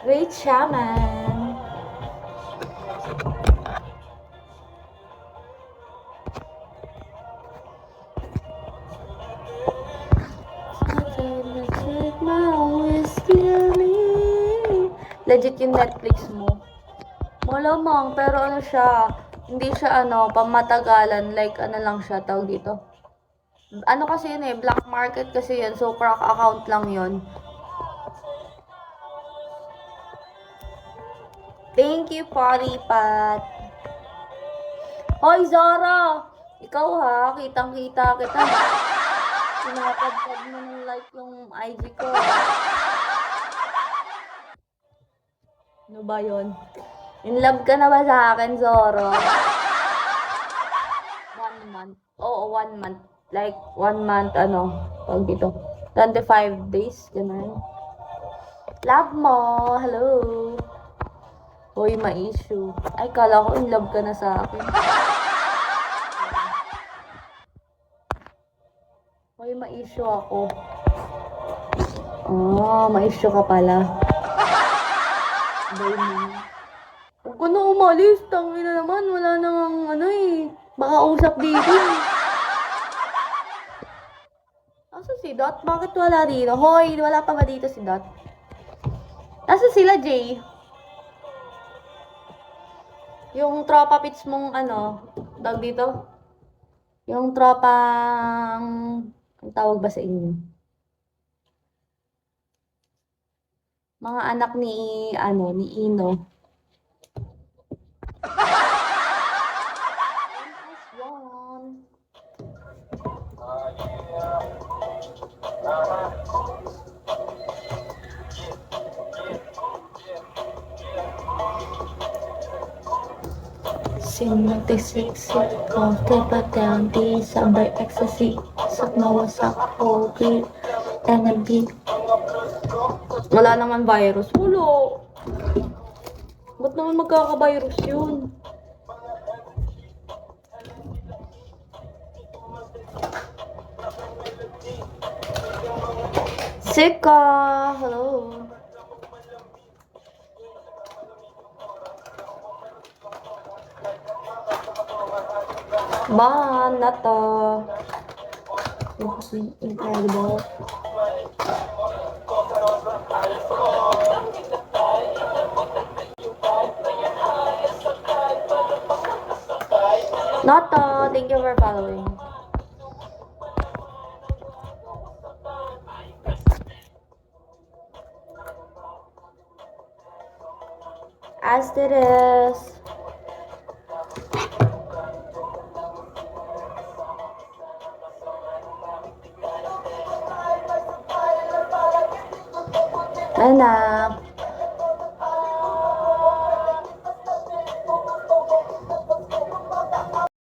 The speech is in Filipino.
Great shaman. Legit yung Netflix mo. Malamang, pero ano siya, hindi siya ano, pamatagalan, like ano lang siya, tawag dito. Ano kasi yun eh, black market kasi yun, so crack account lang yun. Thank you, Potty Pat. Hoy, Zara! Ikaw ha, kitang-kita kita. Pinapadpad mo ng like yung IG ko. Ano ba yun? In love ka na ba sa akin, Zoro? 1 month. Oo, 1 month. Like, 1 month, ano, tawag dito. 25 days, ganun. Love mo, hello. Hoy, ma-issue. Ay, kala ko in love ka na sa akin. Hoy, ma-issue ako. Ah, ma-issue ka pala. Bye mo. Huwag ko na umalis. Tangina naman. Wala namang ano eh. Baka usap dito. Asa si Dot? Bakit wala dito? Hoy, wala pa ba dito si Dot? Asa sila, Jay? Yung tropa pits mong ano, tawag dito? Yung tropang, ang tawag ba sa inyo? Mga anak ni, ano, ni Ino. Sinutisik-sik ko, tepa-teanti, sabay ecstasy, sak na wasak, okay, energy. Wala naman virus. Wala. Ba't naman magkaka-virus yun? Sika! Hello. Ban, nata. Incredible. Nata, thank you for following. As it is. Anak.